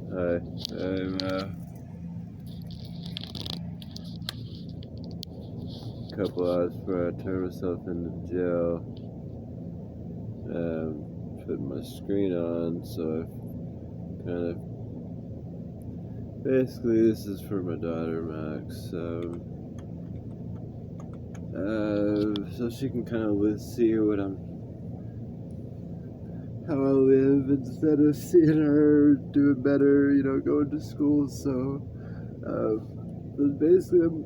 Hi, I'm a couple hours before I turn myself into jail. Putting my screen on, so I kind of basically this is for my daughter Max, so she can kind of see how I live instead of seeing her doing better, going to school. So basically I'm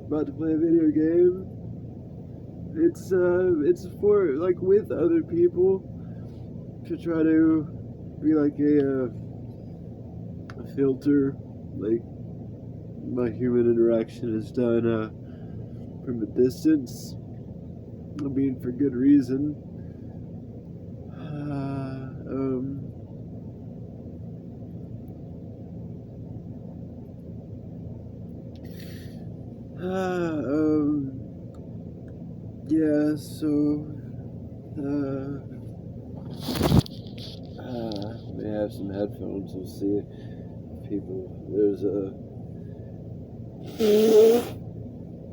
about to play a video game. It's for like with other people to try to be like a filter, like my human interaction is done from a distance. I mean, for good reason. Yeah, so, may have some headphones, we'll see.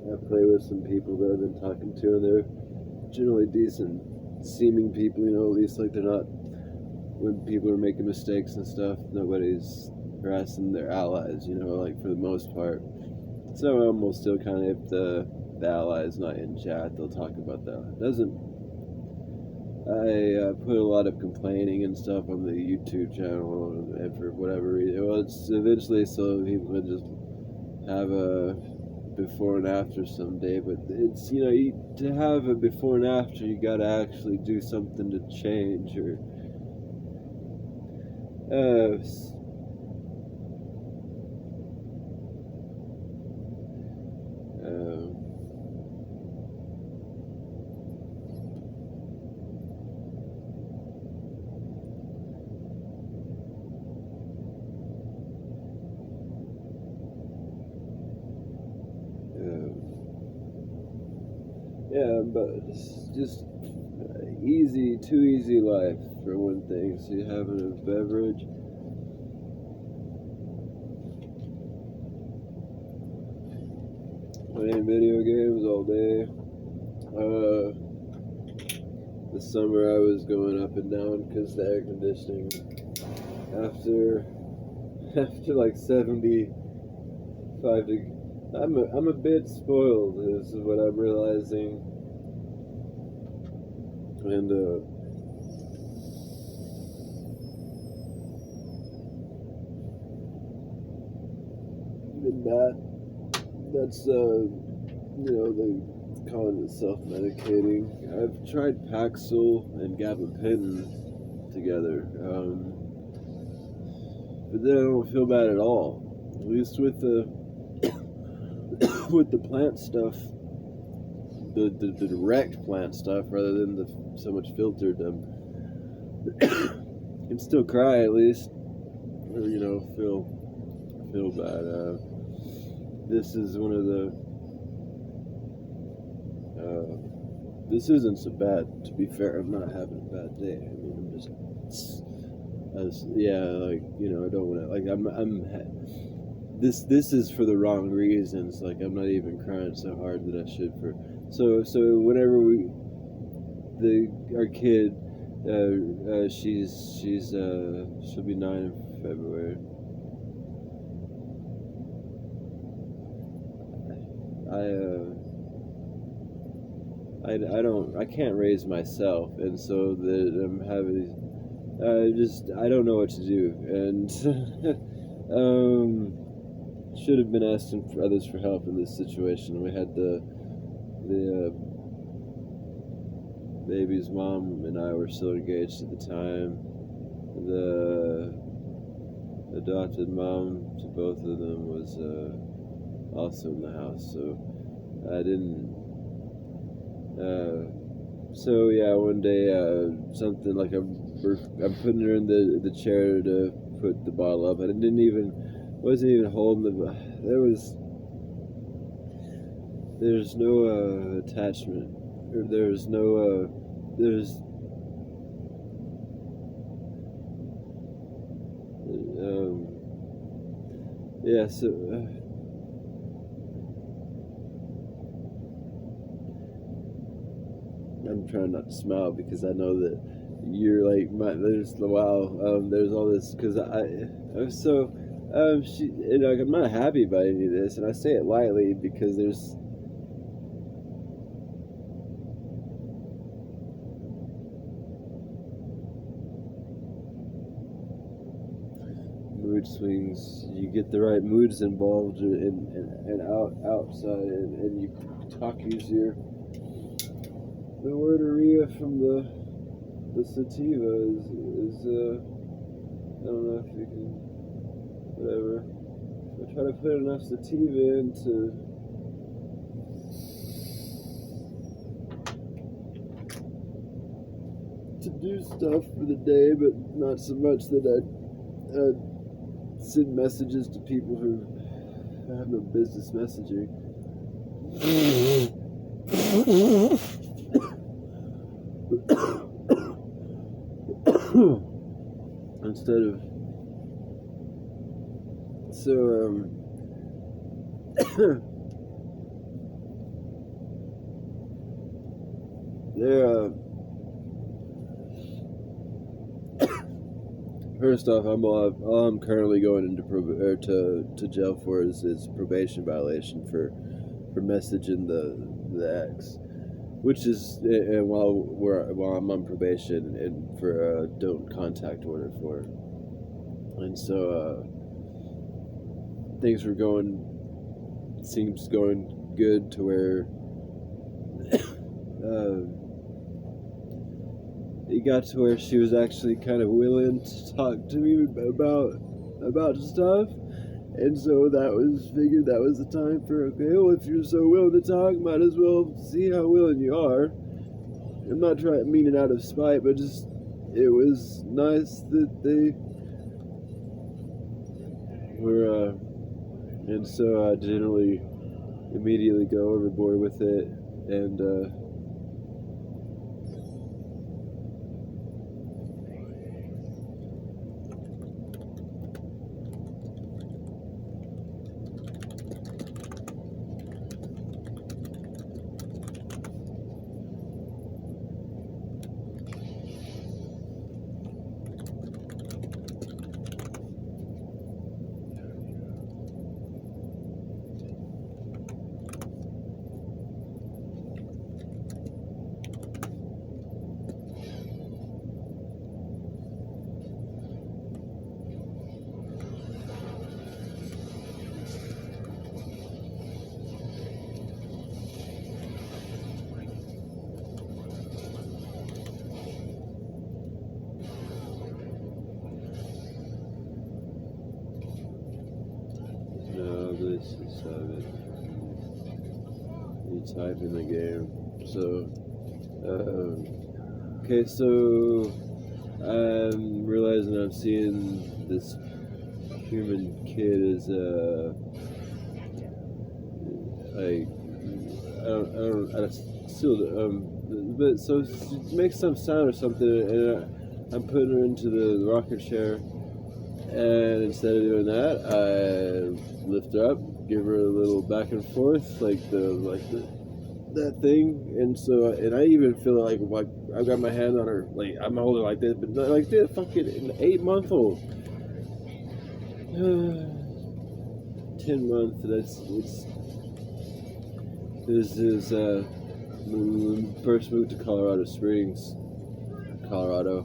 I play with some people that I've been talking to, and they're generally decent seeming people, at least like they're not, when people are making mistakes and stuff, nobody's harassing their allies, like for the most part. Some of them will still kind of, if the ally is not in chat, they'll talk about that. I put a lot of complaining and stuff on the YouTube channel, and for whatever reason, well, it's eventually so people can just have a before and after someday. But it's to have a before and after, you gotta actually do something to change or. Yeah, but it's just too easy life for one thing. So you're having a beverage. Playing video games all day. This summer I was going up and down because the air conditioning after like 75 degrees. I'm a bit spoiled, is what I'm realizing, and that's they call it self-medicating. I've tried Paxil and gabapentin together, but then I don't feel bad at all. At least with the with the plant stuff, the direct plant stuff, rather than the so much filtered. Can still cry at least, or feel bad. This is one of the. This isn't so bad, to be fair. I'm not having a bad day. I mean, I'm just, I don't want to, like, this is for the wrong reasons. Like, I'm not even crying so hard that I should for. So whenever our kid, she'll be 9 in February. I can't raise myself, and so that I'm having, I don't know what to do, and should have been asking for others for help in this situation. We had the baby's mom and I were still engaged at the time. The adopted mom to both of them was also in the house, so I didn't. So yeah, one day something like I'm putting her in the chair to put the bottle up, and I wasn't even holding there's no attachment, or there's no yeah, so I'm trying not to smile because I know that you're like there's there's all this because I'm so she like I'm not happy about any of this, and I say it lightly because there's mood swings. You get the right moods involved and outside, and you talk easier. The word "aria" from the sativa is I don't know if you can whatever. I try to put enough sativa in to do stuff for the day, but not so much that I send messages to people who have no business messaging. Instead of there first off, all I'm currently going into to jail for is probation violation for messaging the ex, which is and while I'm on probation and for a don't contact order for it. And so things were seems going good to where it got to where she was actually kind of willing to talk to me about stuff, and so figured that was the time for, okay, well, if you're so willing to talk, might as well see how willing you are. I'm not meaning out of spite, but just it was nice that they were, and so I didn't really immediately go overboard with it, and no, this is you type in the game. So, okay, so I'm realizing I'm seeing this human kid as like I still but so she makes some sound or something, and I'm putting her into the rocker chair. And instead of doing that, I lift her up, give her a little back and forth, like that thing. And so, and I even feel like I've got my hand on her, like I'm holding her like this, but not like this. Fucking 8-month-old, 10 months. This is when we first moved to Colorado Springs, Colorado,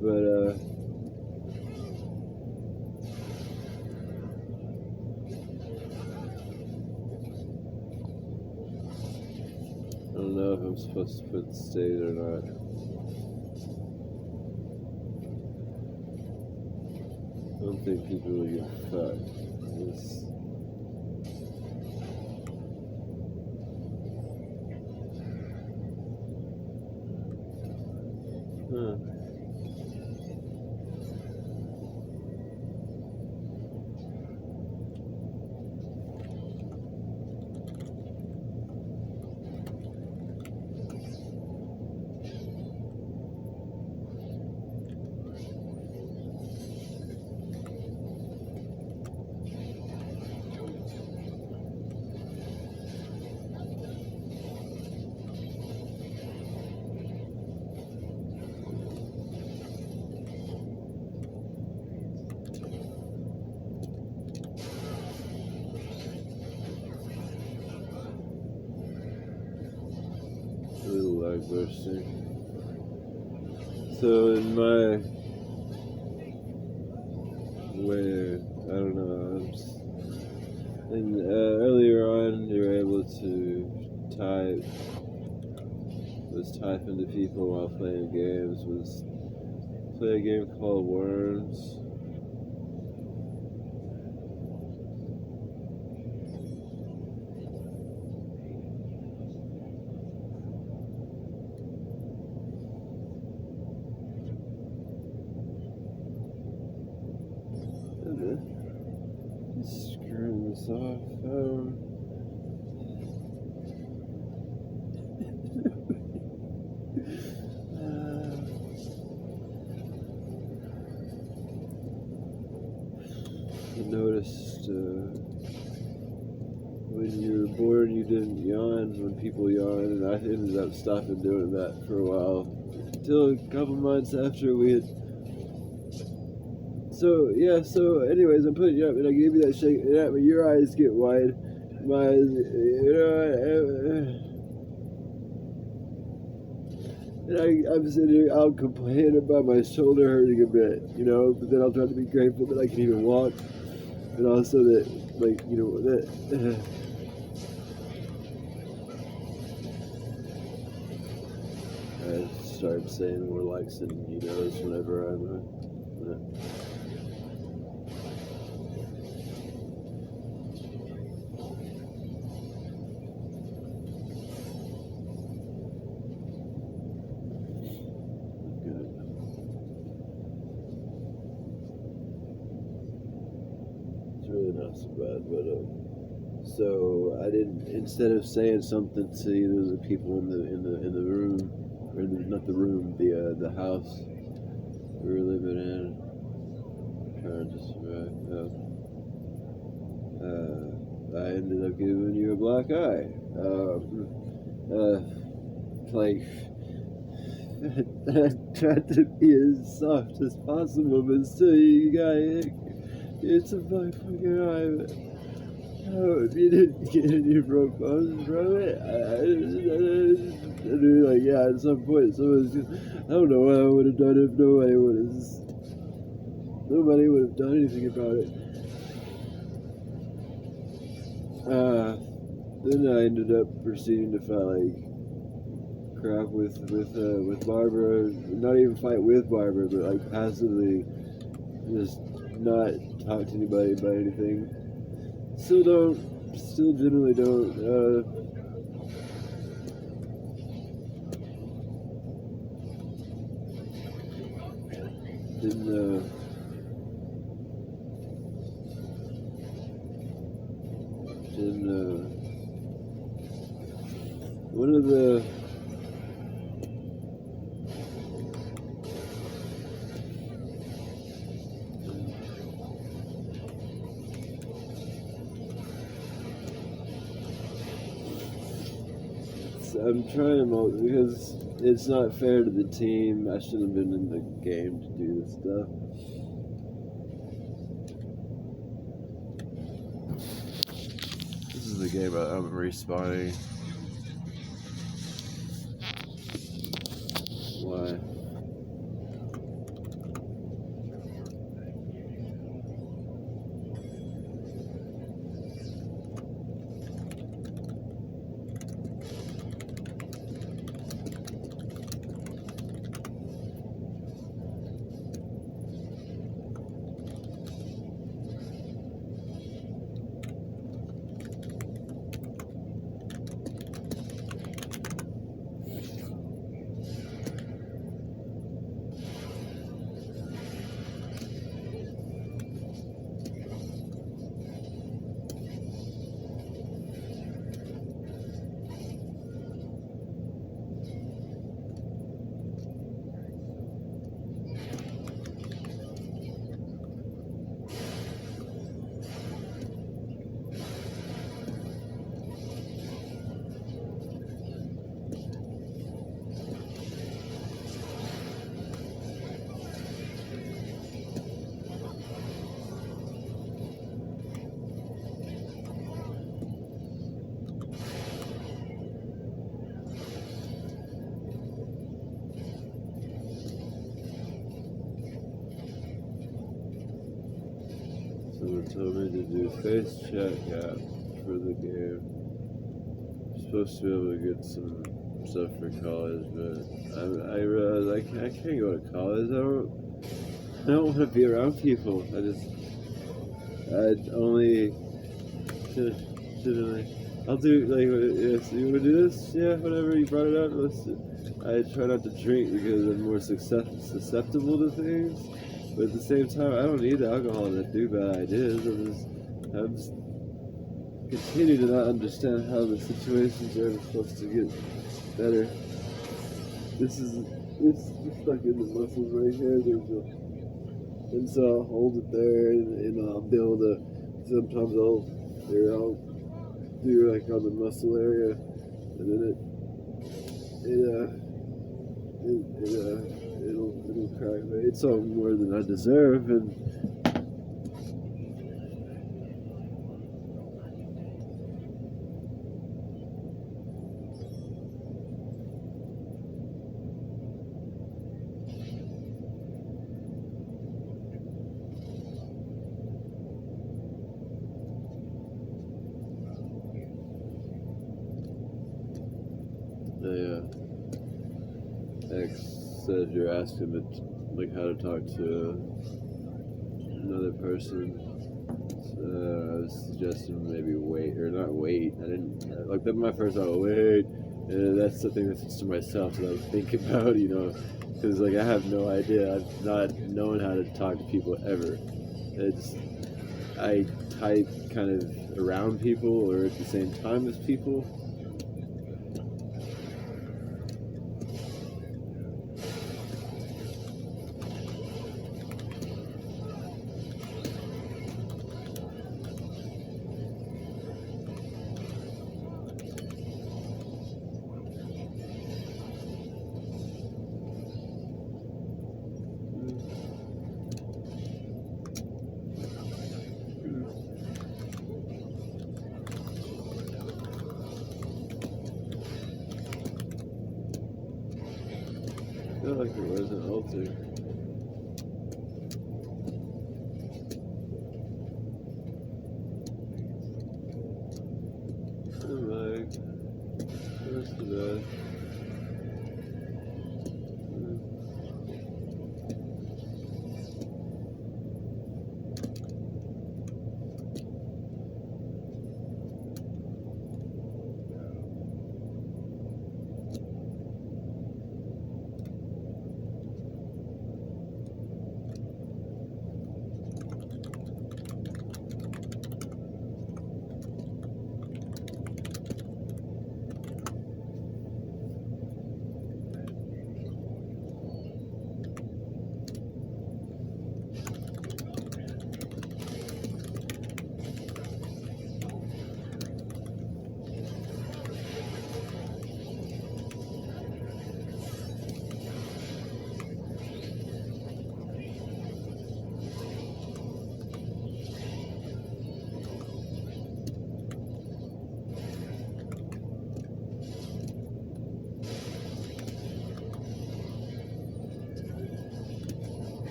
but I don't know if I'm supposed to put the state or not. I don't think people really give a fuck. Huh. question. So in my way, I don't know. And earlier on, you were able to type into people while playing games. Play a game called Worms. Just screwing this off. I noticed when you were born, you didn't yawn when people yawn, and I ended up stopping doing that for a while until a couple months after we had. So yeah. So anyways, I'm putting you up, and I gave you that shake. And your eyes get wide. My eyes, and I'm sitting here. I'll complain about my shoulder hurting a bit, but then I'll try to be grateful that I can even walk, and also that, that. I start saying more likes than he knows whenever I'm. Really not so bad, but so I didn't. Instead of saying something to either the people in the room, or not the room, the house we were living in, trying to survive. I ended up giving you a black eye. Like I tried to be as soft as possible, but still, you got. It's a fucking eye. If you didn't get any broke bones from it, I knew, at some point, I don't know what I would have done if nobody would have done anything about it. Then I ended up proceeding to fight, crap with Barbara. Not even fight with Barbara, but passively just not talk to anybody about anything. Still generally don't. One of the I'm trying because it's not fair to the team. I should have been in the game to do this stuff. This is the game I'm respawning. Why? Someone told me to do face chat app for the game. I'm supposed to be able to get some stuff for college, but I realized I can't go to college. I don't want to be around people. I only should I'll do like if you would do this, yeah, whatever you brought it up. I try not to drink because I'm more susceptible to things, but at the same time, I don't need alcohol to do bad ideas. I'm just continue to not understand how the situations are supposed to get better. It's stuck in the muscles right here. And so I'll hold it there, and I'll be able to. Sometimes I'll do like on the muscle area, and then it'll crack. It's all more than I deserve, and X said you're asking like how to talk to another person. I was suggesting maybe wait or not wait. I didn't like that. My first thought, wait, and that's the thing that's to myself that I was thinking about, because like I have no idea. I've not known how to talk to people ever. I type kind of around people or at the same time as people. I feel like it wasn't healthy. Like, what's the bad?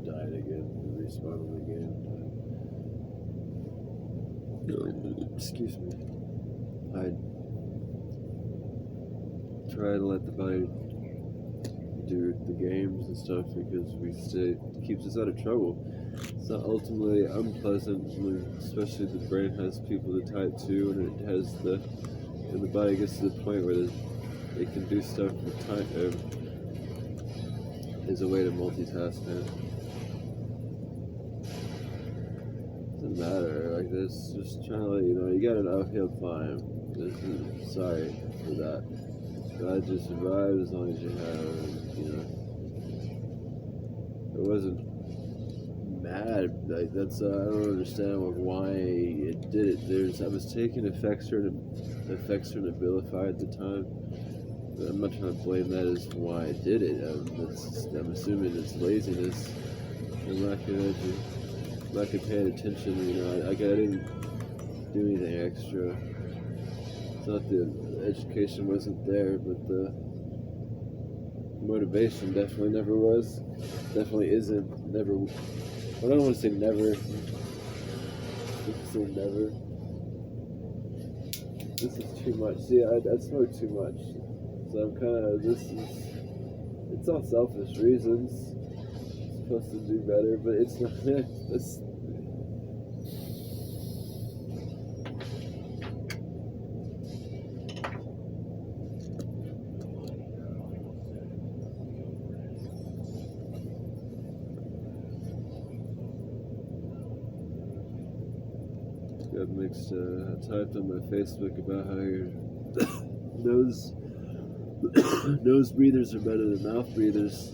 Died again, respawned again. Excuse me. I try to let the body do the games and stuff because it keeps us out of trouble. It's not ultimately unpleasant, especially the brain has people to type to, and and the body gets to the point where it can do stuff with time. Is a way to multitask, man. Doesn't matter, like this, just trying to let you know, you got an uphill climb. Sorry for that. God just survived as long as you have, It wasn't mad, like that's, I don't understand why it did it. I was taking effects for an Abilify at the time. I'm not trying to blame that as why I did it. I'm assuming it's laziness and lack of paying attention. I didn't do anything extra. It's not the education wasn't there, but the motivation definitely never was. Definitely isn't. Never. Well, I don't want to say never. Say never. This is too much. See, I smoke too much. So I'm kind of, it's all selfish reasons. I'm supposed to do better, but it's not. It's, got mixed. I typed on my Facebook about how your nose breathers are better than mouth breathers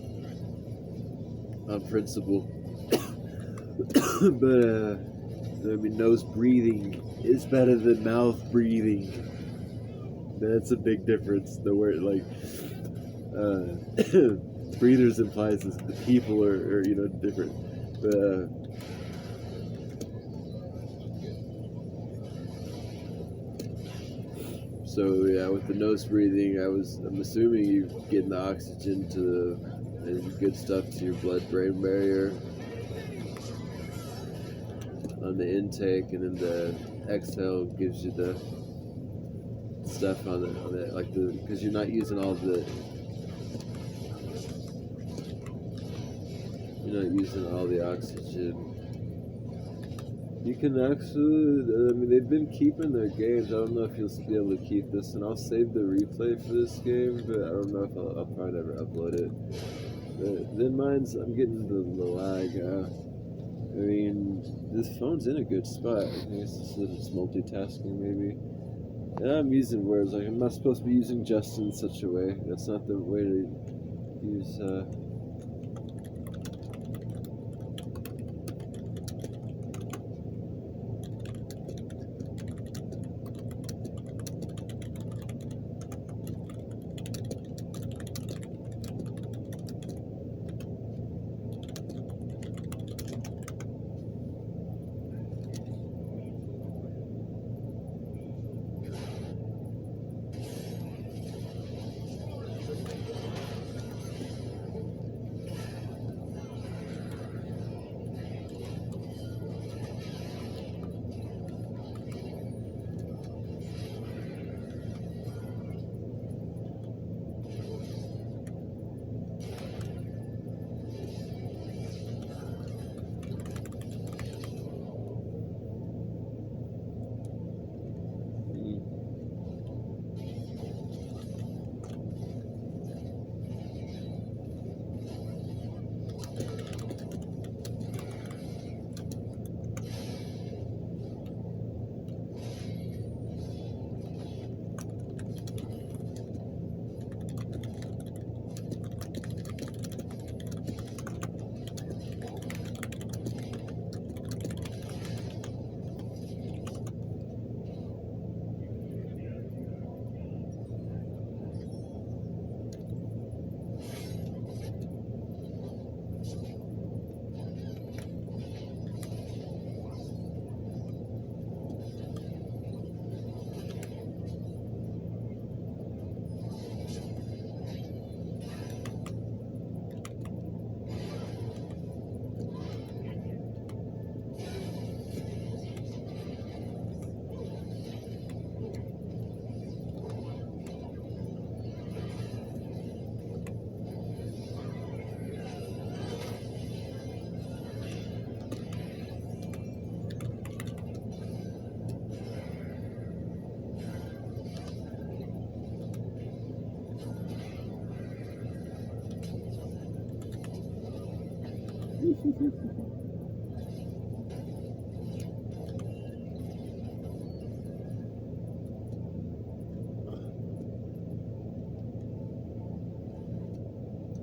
on principle. But nose breathing is better than mouth breathing. That's a big difference. The word breathers implies that the people are different. But so yeah, with the nose breathing, I'm assuming you're getting the oxygen and good stuff to your blood-brain barrier on the intake, and then the exhale gives you the stuff on it, because you're not using all the oxygen. You can actually, they've been keeping their games. I don't know if you'll be able to keep this, and I'll save the replay for this game, but I don't know if I'll probably never upload it. But then I'm getting the lag. This phone's in a good spot. I think it's multitasking maybe. And I'm using words like I'm not supposed to be using just in such a way. That's not the way to use,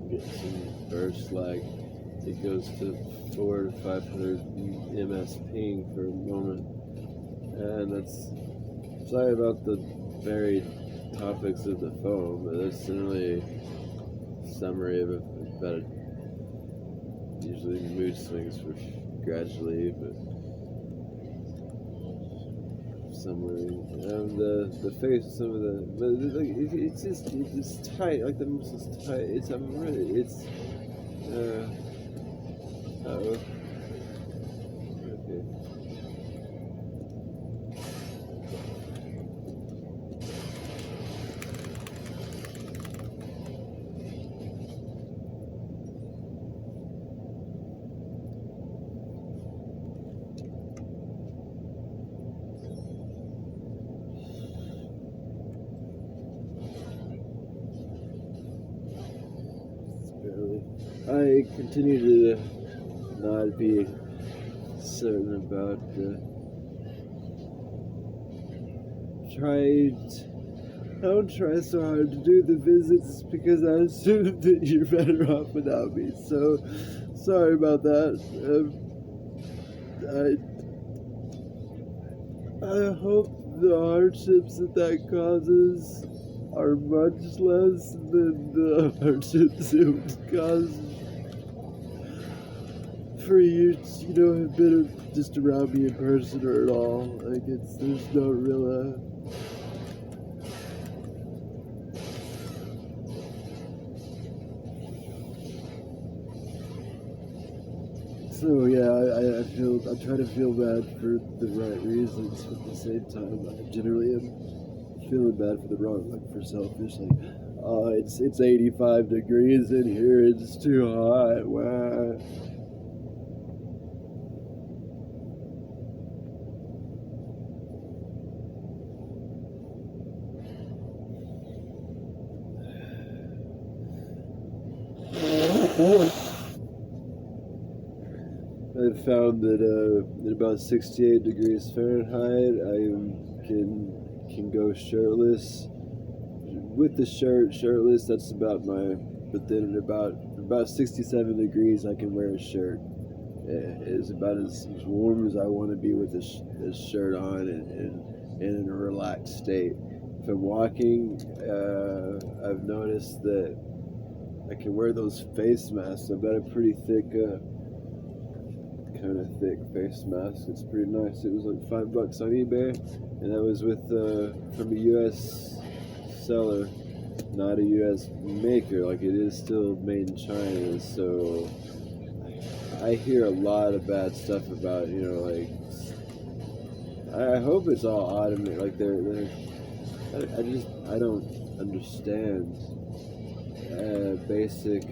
get some burst lag. It goes to 400 to 500 ms ping for a moment, and that's sorry about the very topics of the phone, but that's generally a summary of about it. Usually mood swings for gradually, but summary. The face, some of the, but it's tight. Like the muscles tight. Okay. I continue to not be certain about don't try so hard to do the visits because I assume that you're better off without me. So sorry about that. I hope the hardships that causes are much less than the hardships it would cause for you to, have been just around me in person or at all. Like, there's no real, so yeah, I try to feel bad for the right reasons, but at the same time, I generally am feeling bad for the wrong, like for selfish, like, oh, it's 85 degrees in here, it's too hot, wow. I found that at about 68 degrees Fahrenheit, I can go shirtless. With the shirtless, that's about but then at about 67 degrees, I can wear a shirt. It's about as warm as I want to be with this shirt on and in a relaxed state. If I'm walking, I've noticed that I can wear those face masks. I've got a pretty thick, kind of thick face mask. It's pretty nice. It was like $5 on eBay, and that was from a U.S. seller, not a U.S. maker. Like, it is still made in China. So I hear a lot of bad stuff about, like, I hope it's all automated. Like, I don't understand basic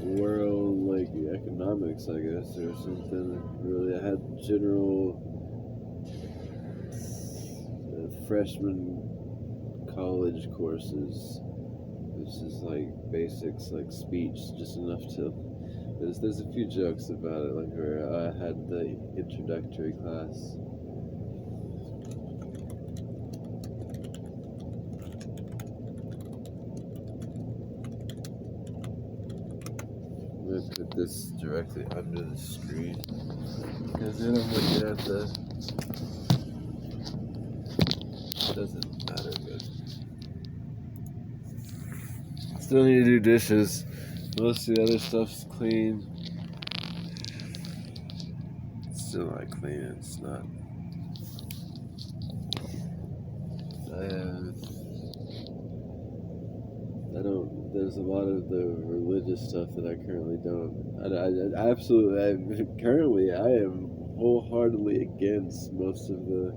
world, like, economics, I guess, or something. Really, I had general freshman college courses, which is like basics, like speech, just enough to. There's a few jokes about it, like where I had the introductory class. I'm gonna put this directly under the screen because then I'm looking at doesn't matter, but still need to do dishes. Most of the other stuff's clean. It's still not clean. It's not. I don't. There's a lot of the religious stuff that I currently don't. I absolutely. Currently, I am wholeheartedly against most of the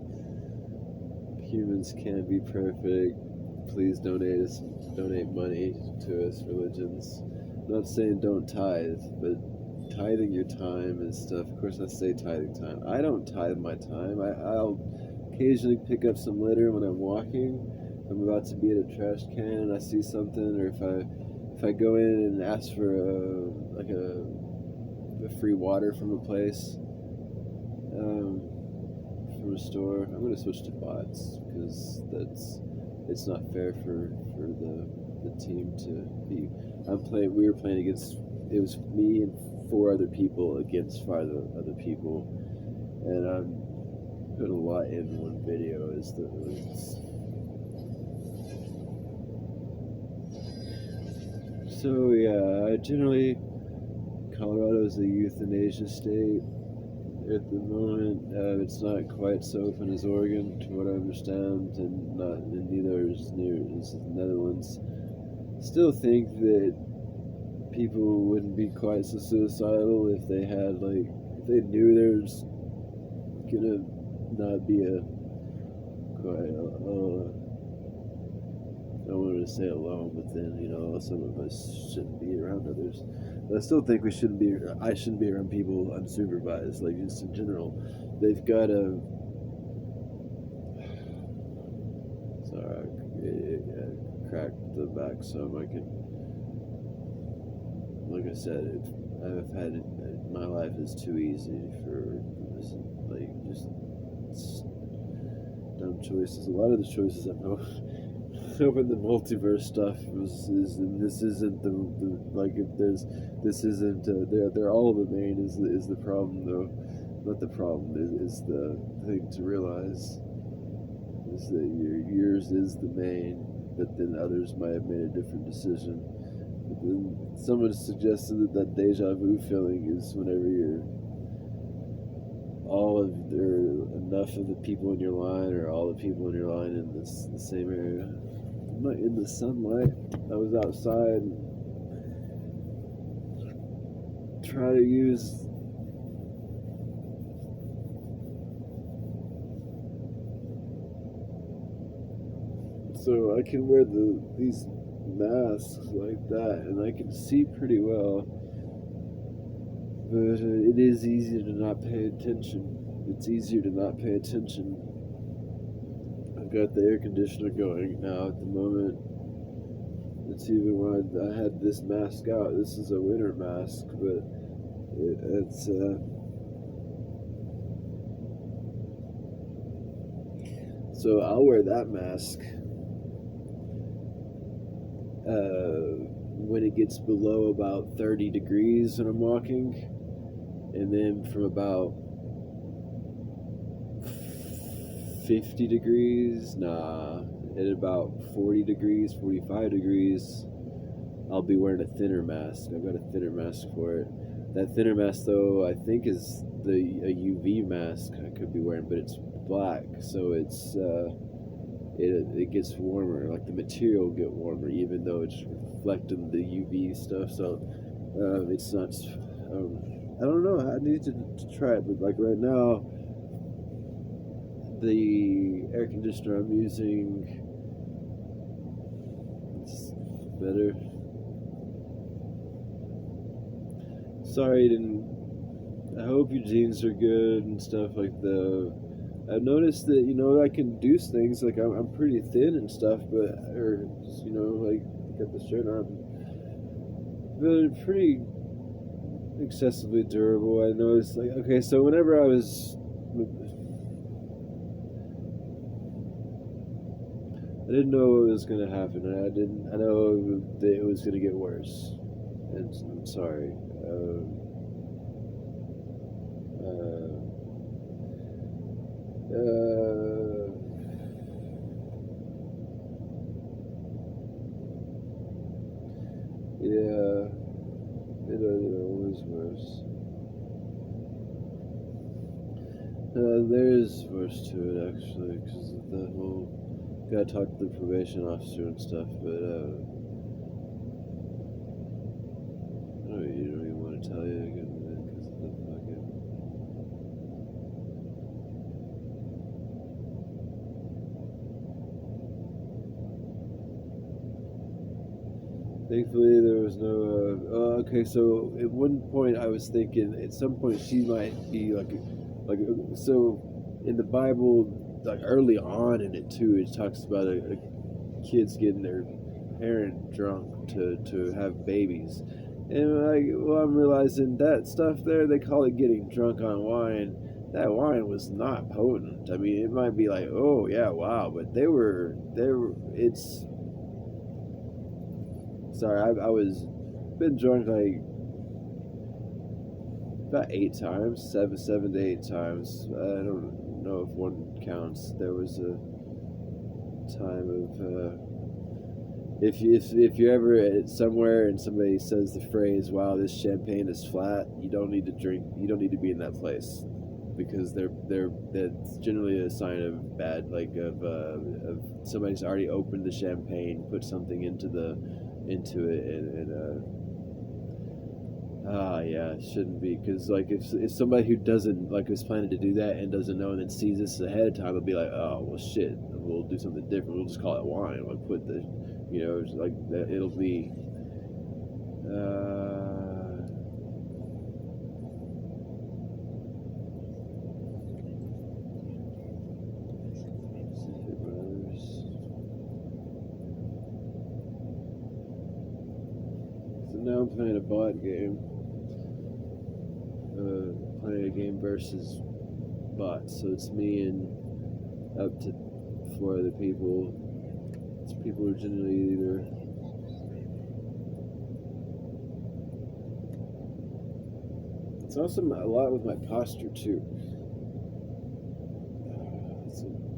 humans can't be perfect. Please donate money to us religions. I'm not saying don't tithe, but tithing your time and stuff. Of course, I say tithing time. I don't tithe my time. I'll occasionally pick up some litter when I'm walking. If I'm about to be at a trash can and I see something, or if I go in and ask for a free water from a place, from a store, I'm gonna switch to bots because it's not fair for the team to be. We were playing against. It was me and 4 other people against 5 other people, and I'm putting a lot in one video. So yeah, generally Colorado is a euthanasia state at the moment. It's not quite so open as Oregon, to what I understand, and neither is the Netherlands. Still think that people wouldn't be quite so suicidal if they had if they knew there's gonna not be a quite I don't want to say alone, but then some of us shouldn't be around others. But I still think we shouldn't be. I shouldn't be around people unsupervised, like just in general. They've got to. Sorry, I cracked the back some. I can. Like I said, I've had it. My life is too easy for just dumb choices. A lot of the choices I've made. When the multiverse stuff this isn't the like if there's this isn't they're all the main is the problem though, not the problem is the thing to realize is that yours is the main, but then others might have made a different decision. But then someone suggested that deja vu feeling is whenever enough of the people in your line or all the people in your line in the same area. I'm not in the sunlight. I was outside and try to use so I can wear these masks like that and I can see pretty well, but it is easy to not pay attention. It's easier to not pay attention. I've got the air conditioner going now at the moment. It's even when I had this mask out. This is a winter mask, but it's so I'll wear that mask when it gets below about 30 degrees when I'm walking, and then from about 50 degrees, at about 40 degrees, 45 degrees, I'll be wearing a thinner mask. I've got a thinner mask for it. That thinner mask, though, I think is a UV mask I could be wearing, but it's black, so it gets warmer. Like the material will get warmer, even though it's reflecting the UV stuff. So it's not. I don't know. I need to try it, but like right now, the air conditioner I'm using, it's better. Sorry, I hope your jeans are good and stuff like that. I've noticed that I can do things like I'm pretty thin and stuff, but like got the shirt on, but pretty excessively durable. I noticed okay, so whenever I didn't know what was gonna happen, and I know that it was gonna get worse. And I'm sorry. Yeah, it always worse. There's worse to it actually, because of the whole gotta talk to the probation officer and stuff. But you don't even want to tell you again because of the fucking. Thankfully, there was no. Okay, so at one point I was thinking, at some point she might be so in the Bible, like early on in it too, it talks about a kids getting their parent drunk to have babies, and I'm realizing that stuff there they call it getting drunk on wine. That wine was not potent. I mean, it might be like, oh yeah, wow, but they were. It's. Sorry, I was been drunk like about 8 times, seven to 8 times. I don't know if one counts. There was a time of if you're ever at somewhere and somebody says the phrase, "Wow, this champagne is flat," you don't need to drink. You don't need to be in that place, because that's generally a sign of bad, like of somebody's already opened the champagne, put something into it, yeah, it shouldn't be, because like if somebody who doesn't, like, is planning to do that and doesn't know and then sees this ahead of time, they'll be like, oh well, shit, we'll do something different. We'll just call it wine. We'll put the, it's like that. It'll be. So now I'm playing a bot game. Playing a game versus bots. So it's me and up to 4 other people. It's people who are generally either it's also a lot with my posture too.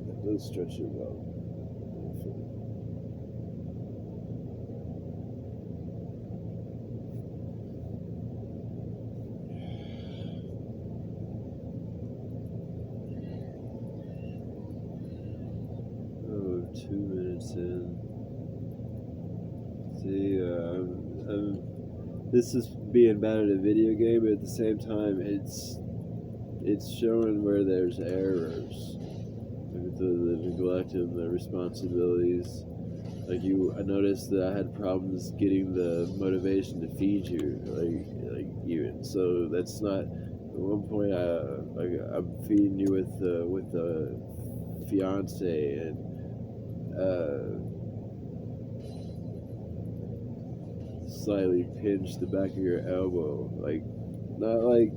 That does stretch it well. Oh, 2 minutes in. See, this is being bad at a video game, but at the same time, it's showing where there's errors, like the neglect and the responsibilities. Like I noticed that I had problems getting the motivation to feed you, like even. So that's not. At one point, I'm feeding you with the fiance, and slightly pinch the back of your elbow, like not like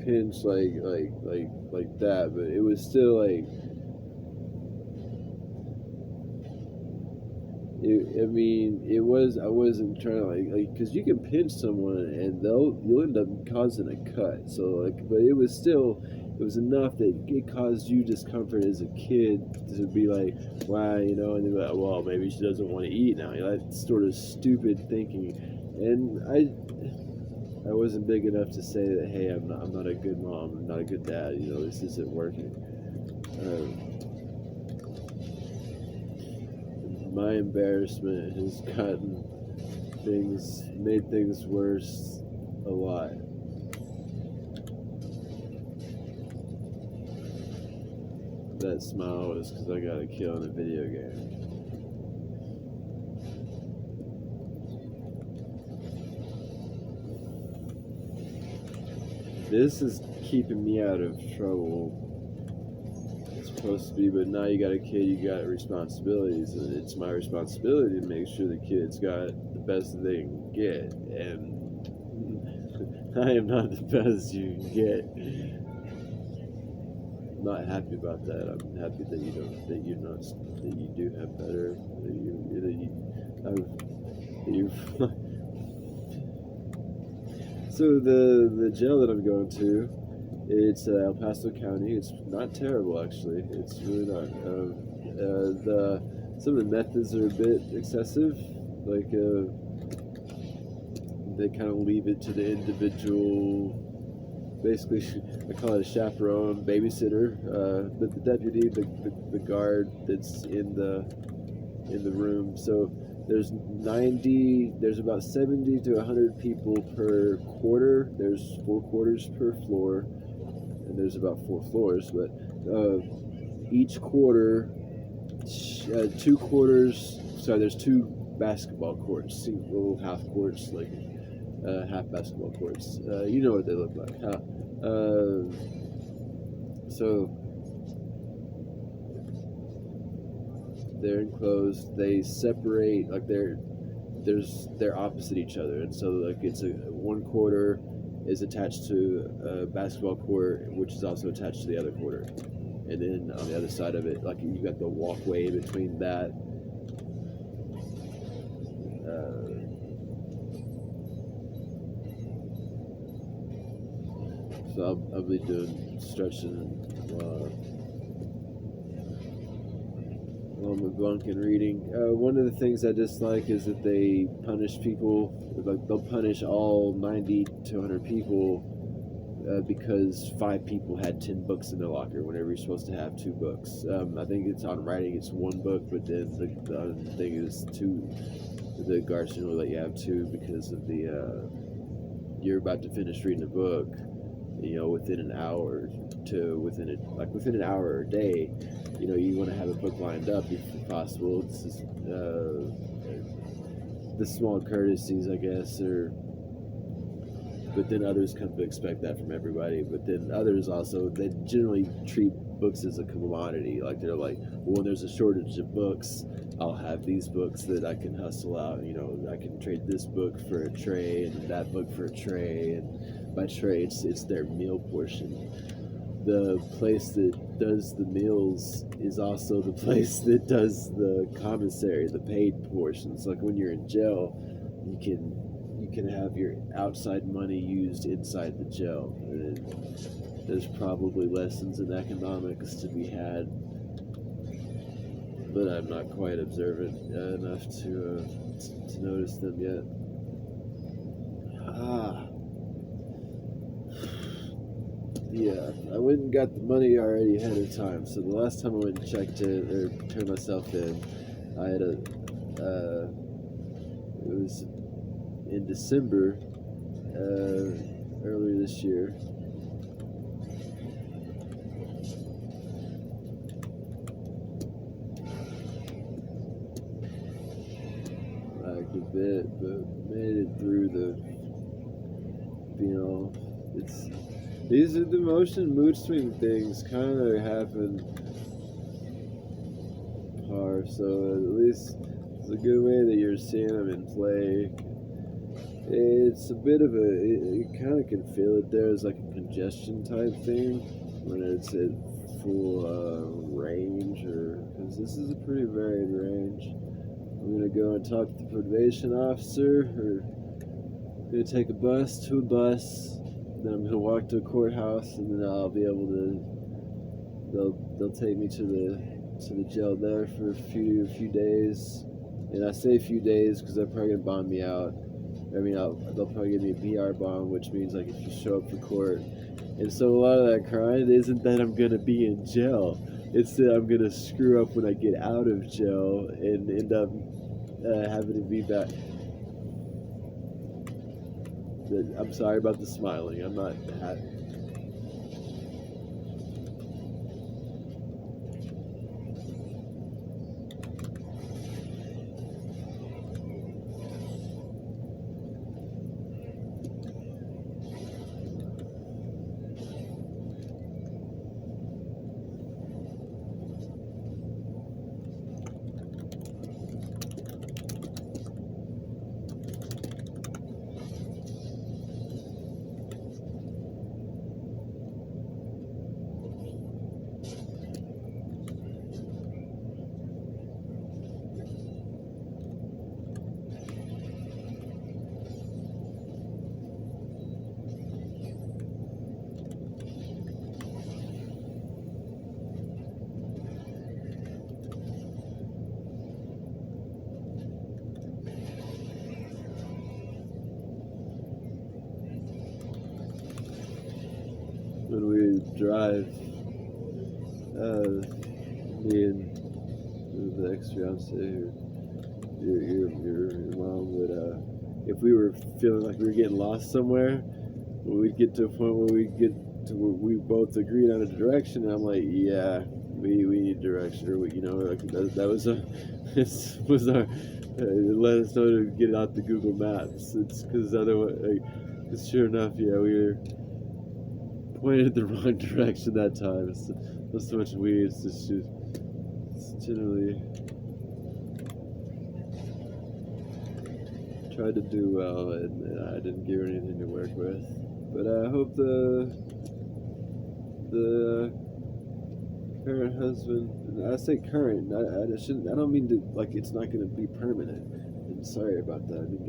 pinch like that, but it was still like. I wasn't trying to like, because you can pinch someone and you'll end up causing a cut. So like, but it was enough that it caused you discomfort as a kid to be like, wow, and they're like, well, maybe she doesn't want to eat now. That sort of stupid thinking, and I wasn't big enough to say that, hey, I'm not a good mom, I'm not a good dad. This isn't working. My embarrassment has made things worse a lot. That smile was because I got a kill in a video game. This is keeping me out of trouble. Supposed to be, but now you got a kid, you got responsibilities, and it's my responsibility to make sure the kid's got the best they can get, and I am not the best you can get. I'm not happy about that. I'm happy that you do have better, So the jail that I'm going to, it's El Paso County. It's not terrible, actually. It's really not. Some of the methods are a bit excessive. Like they kind of leave it to the individual. Basically, I call it a chaperone, babysitter. But the deputy, the guard that's in the room. So there's about 70 to 100 people per quarter. There's 4 quarters per floor. And there's about 4 floors, but each quarter, 2 quarters. Sorry, there's 2 basketball courts, little half courts, like half basketball courts. You know what they look like, huh? So they're enclosed. They separate, like they're opposite each other, and so like it's one quarter is attached to a basketball court, which is also attached to the other quarter. And then on the other side of it, like you got the walkway between that. So I'll be doing stretching while I'm a bunk in reading. One of the things I dislike is that they punish people. Like they'll punish all 90 to 100 people because 5 people had 10 books in their locker whenever you're supposed to have 2 books. I think it's on writing, it's 1 book, but then the other thing is 2. The guards will let you have 2 because of the you're about to finish reading a book, within an hour within an hour or a day. You want to have a book lined up if possible. It's just the small courtesies, I guess, but then others come to expect that from everybody. But then others also, they generally treat books as a commodity. Like they're like, well, when there's a shortage of books, I'll have these books that I can hustle out. I can trade this book for a tray and that book for a tray. And by tray, it's their meal portion. The place that does the meals is also the place that does the commissary, the paid portions. Like when you're in jail, you can have your outside money used inside the jail. And there's probably lessons in economics to be had, but I'm not quite observant enough to notice them yet. Yeah, I went and got the money already ahead of time. So the last time I went and checked it or turned myself in, I had it was in December earlier this year. Lagged a bit, but made it through these are the mood swing things kind of happen par, so at least it's a good way that you're seeing them in play. It's a bit of you kind of can feel it there as like a congestion type thing when it's at full range, because this is a pretty varied range. I'm going to go and talk to the probation officer, or I'm going to take a bus to a bus. Then I'm gonna walk to a courthouse, and then I'll be able to. They'll take me to the jail there for a few days, and I say a few days because they're probably gonna bond me out. They'll probably give me a BR bond, which means like if you show up for court. And so a lot of that crime isn't that I'm gonna be in jail; it's that I'm gonna screw up when I get out of jail and end up having to be back. I'm sorry about the smiling. I'm not happy. When we drive, me and the ex-fiance, your mom would, if we were feeling like we were getting lost somewhere, we'd get to a point where we both agreed on a direction, and I'm like, yeah, we need direction, or that was this was our it let us know to get out the Google Maps. It's because otherwise, cause sure enough, yeah, we were pointed the wrong direction that time. There's so much weed. It's generally tried to do well, and I didn't give her anything to work with. But I hope the current husband, and I say current, I don't mean to, like, it's not going to be permanent. I'm sorry about that. I mean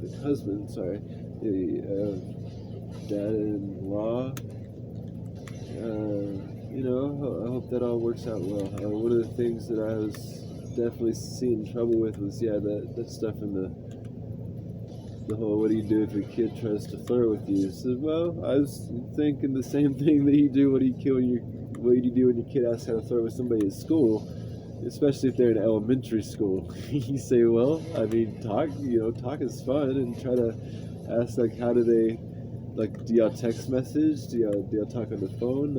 the husband, sorry, the dad-in-law. I hope that all works out well. One of the things that I was definitely seen trouble with was that stuff in the whole what do you do if your kid tries to flirt with you? So well, I was thinking the same thing that you do. What do you do when your kid asks how to flirt with somebody at school? Especially if they're in elementary school. You say, well, I mean, talk is fun, and try to ask, like, how do they, like, do y'all text message? Do y'all talk on the phone?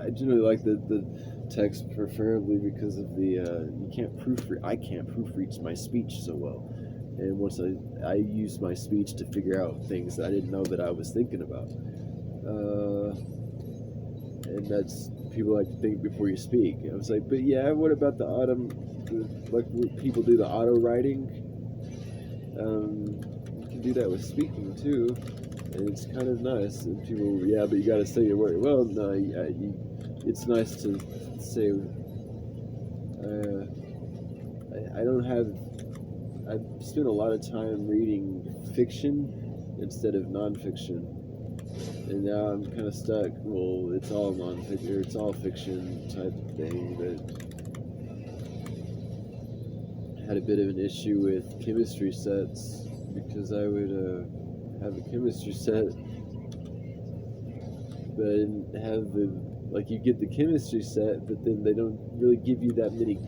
I generally like the text preferably because of I can't proofread my speech so well. And once I use my speech to figure out things that I didn't know that I was thinking about. And that's, people like to think before you speak. I was like, but yeah, what about like people do the auto writing? You can do that with speaking too, and it's kind of nice. And people, yeah, but you got to say your word. Well, no, it's nice to say. I've spent a lot of time reading fiction instead of nonfiction. And now I'm kind of stuck. Well, it's all nonfiction, or it's all fiction type of thing. But I had a bit of an issue with chemistry sets because I would have a chemistry set, but I didn't have you get the chemistry set, but then they don't really give you that many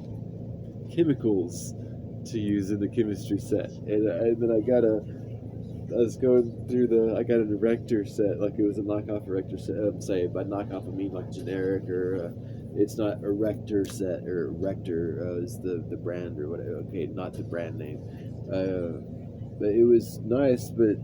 chemicals to use in the chemistry set. And then I was going through I got an erector set, like it was a knockoff erector set. Say by knockoff I mean like generic, or it's not erector set, or erector is the brand or whatever. Okay, not the brand name. But it was nice, but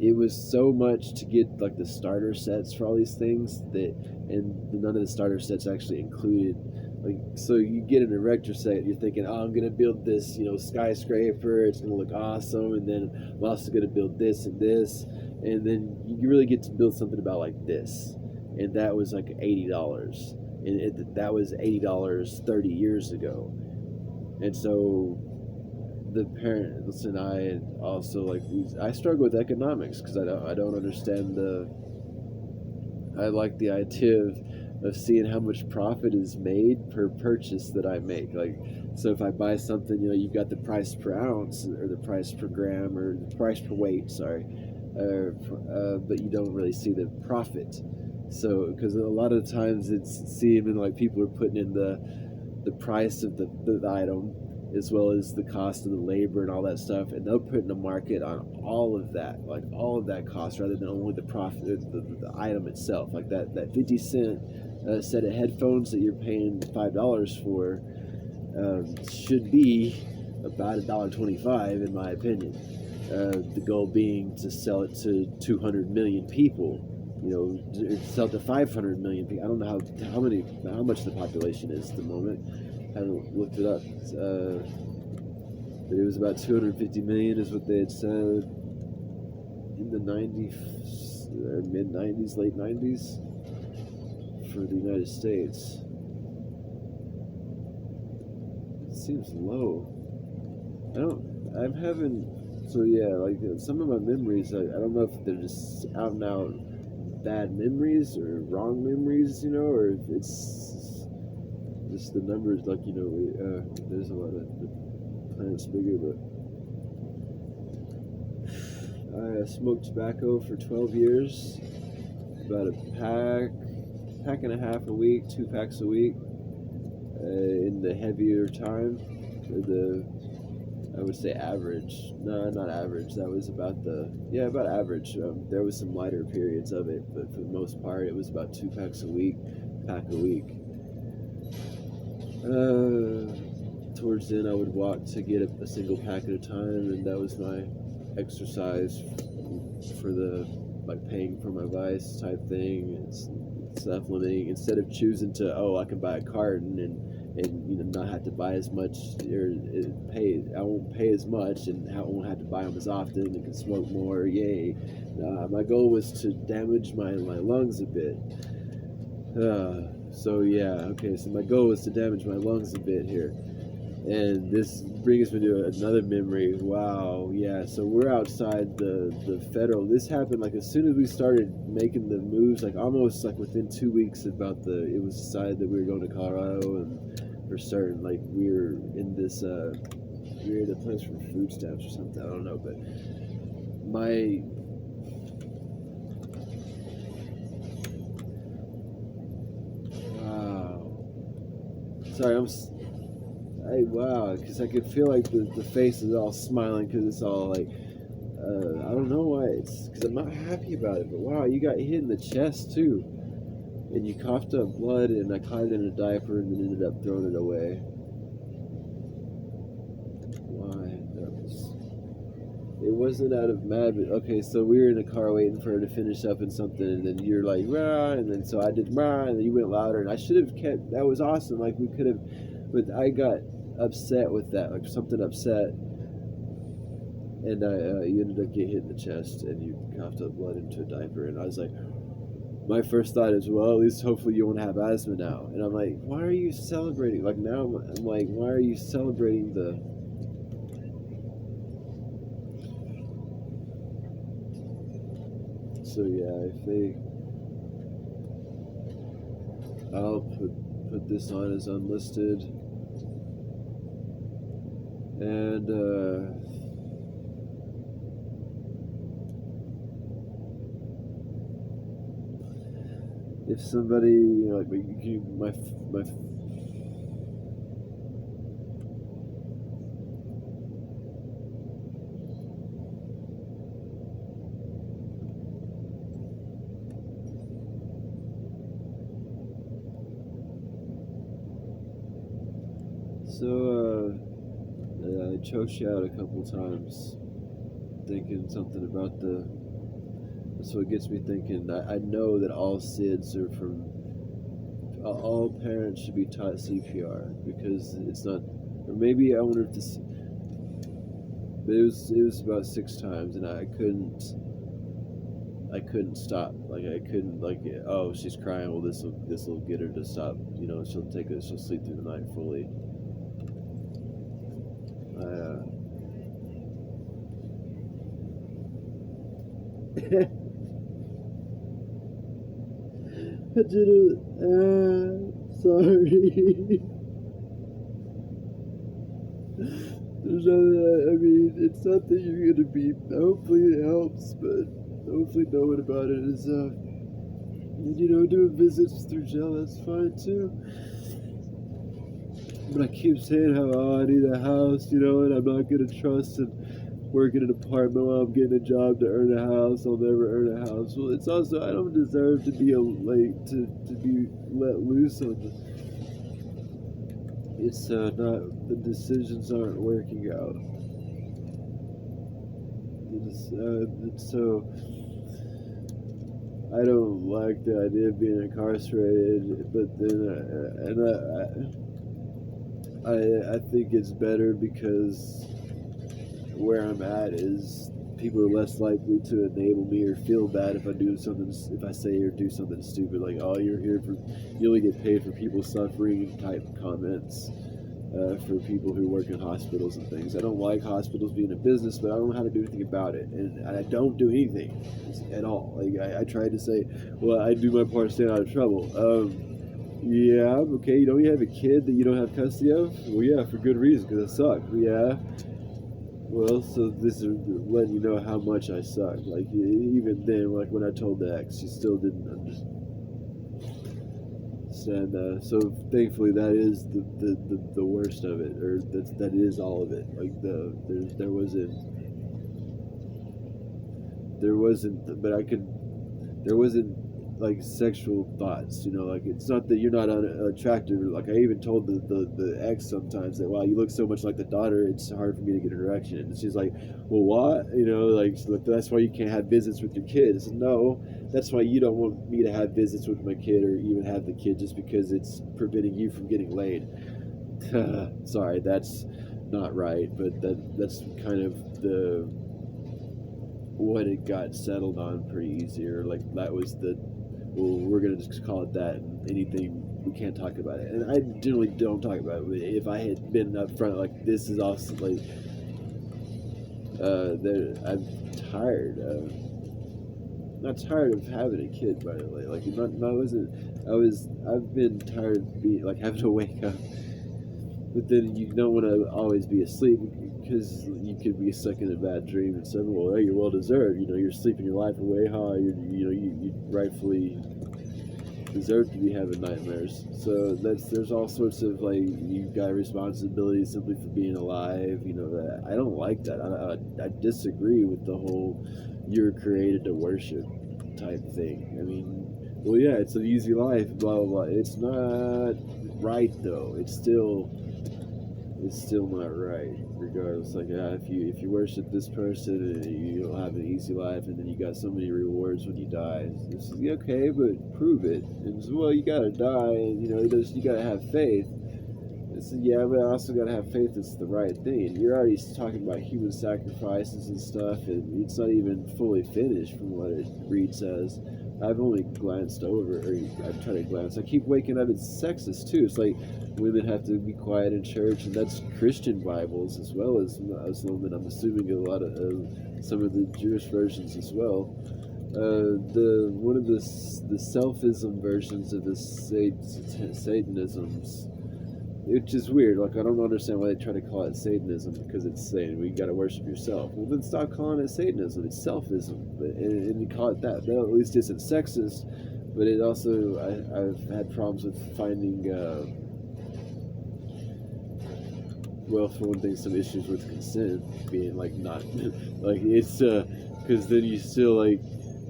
it was so much to get like the starter sets for all these things and none of the starter sets actually included. Like, so you get an erector set, you're thinking, oh, I'm gonna build this, skyscraper, it's gonna look awesome, and then I'm also gonna build this and this, and then you really get to build something about like this, and that was like $80, and that was $80 30 years ago, and so the parents and I also I struggle with economics because I don't understand I like the idea of seeing how much profit is made per purchase that I make. Like, so if I buy something, you've got the price per ounce, or the price per gram, or the price per weight, sorry, but you don't really see the profit. So, because a lot of times it's seeming like people are putting in the price of the item, as well as the cost of the labor and all that stuff, and they'll put in a market on all of that cost, rather than only the profit, the item itself. Like that 50-cent set of headphones that you're paying $5 for should be about $1.25 in my opinion. The goal being to sell it to 200 million people, sell it to 500 million people. I don't know how much the population is at the moment. I haven't looked it up, but it was about 250 million is what they had said in the 90s, or mid 90s, late 90s for the United States. It seems low. I'm having, so yeah, like some of my memories, I don't know if they're just out and out bad memories or wrong memories, or if it's just the numbers, there's a lot of the planet's bigger, but I smoked tobacco for 12 years, about a pack and a half a week, 2 packs a week, in the heavier time, I would say average. No, not average. That was about average. There was some lighter periods of it, but for the most part, it was about 2 packs a week, pack a week. Towards the end, I would walk to get a single pack at a time, and that was my exercise for the paying for my vice type thing. It's self-limiting. Instead of choosing to, I can buy a carton and not have to buy as much, or I won't pay as much, and I won't have to buy them as often, and can smoke more. Yay! My goal was to damage my lungs a bit. So my goal was to damage my lungs a bit here, And this brings me to another memory. Wow, yeah. So we're outside the federal. This happened like as soon as we started making the moves, like almost like within 2 weeks about it was decided that we were going to Colorado, and for certain, like we were in this, we were at a place for food stamps or something. I don't know, but my wow. Sorry, wow, because I could feel like the face is all smiling because it's all like, I don't know why. It's because I'm not happy about it. But wow, you got hit in the chest too, and you coughed up blood, and I caught it in a diaper and then ended up throwing it away. Why? It wasn't out of mad, but okay. So we were in a car waiting for her to finish up and something, and then you're like, rah, and then so I did rah, and then you went louder, and I should have kept. That was awesome. Like we could have, but I got upset with that, like something upset, and you ended up getting hit in the chest, and you coughed up blood into a diaper, and I was like, my first thought is, well, at least hopefully you won't have asthma now, and I'm like, why are you celebrating? Like now, I'm like, why are you celebrating the? So yeah, if they, I'll put this on as unlisted, and if somebody, you know, like my so I choked you out a couple times, thinking something about the. That's what gets me thinking. I know that all SIDS are from. All parents should be taught CPR because it's not. Or maybe I wonder if this. But it was about 6 times, and I couldn't stop. Like I couldn't like, oh, she's crying. Well, this will get her to stop. You know, she'll sleep through the night fully. I didn't. Sorry. There's no. I mean, it's not that you're gonna be. Hopefully, it helps, but hopefully, knowing about it is doing visits through jail. That's fine too. But I keep saying how I need a house, and I'm not gonna trust and work in an apartment while I'm getting a job to earn a house. I'll never earn a house. Well, it's also I don't deserve to be to be let loose on the. It's not the decisions aren't working out. So I don't like the idea of being incarcerated, but then I think it's better because where I'm at is people are less likely to enable me or feel bad if I say or do something stupid like, oh, you only get paid for people suffering type comments. For people who work in hospitals and things. I don't like hospitals being a business, but I don't know how to do anything about it, and I don't do anything at all. Like I tried to say, well, I do my part staying out of trouble. Yeah, okay. You have a kid that you don't have custody of? Well, yeah, for good reason, because I suck. Yeah. Well, so this is letting you know how much I suck. Like even then, like when I told the ex, she still didn't understand. And so thankfully that is the worst of it, or that is all of it. Like there wasn't, but I could, there wasn't like sexual thoughts, like it's not that you're not attractive. Like I even told the ex sometimes that, wow, you look so much like the daughter, it's hard for me to get an erection. And she's like, well, what? Like, so that's why you can't have visits with your kids. No, that's why you don't want me to have visits with my kid or even have the kid, just because it's preventing you from getting laid. Sorry, that's not right, but that's kind of the what it got settled on pretty easy, or like that was the, well, we're gonna just call it that, and anything we can't talk about it. And I generally don't talk about it. If I had been up front, like, this is also like, I'm tired. Not tired of having a kid, by the way. Like, I've been tired of being, like, having to wake up. But then you don't want to always be asleep, because you could be stuck in a bad dream and stuff. Well, you're well deserved. You're sleeping your life away. You rightfully deserve to be having nightmares. So there's all sorts of, like, you've got responsibility simply for being alive. That I don't like that. I disagree with the whole "you're created to worship" type thing. I mean, well, yeah, it's an easy life, blah blah blah. It's not right, though. It's still not right, regardless. Like, if you worship this person, and you don't have an easy life, and then you got so many rewards when you die, it's okay, but prove it. And well, you gotta die, and you gotta have faith. Yeah, but I also gotta have faith it's the right thing. And you're already talking about human sacrifices and stuff, and it's not even fully finished from what it reads as. I've only glanced over, or I've tried to glance. I keep waking up. It's sexist too. It's like women have to be quiet in church, and that's Christian Bibles as well as Muslim, and I'm assuming a lot of some of the Jewish versions as well. One of the selfism versions of the Satanisms, which is weird. Like, I don't understand why they try to call it Satanism, because it's saying we got to worship yourself. Well, then stop calling it Satanism. It's selfism, and you call it that. That at least isn't sexist. But it also, I've had problems with finding, well, for one thing, some issues with consent being like not like it's because then you still, like,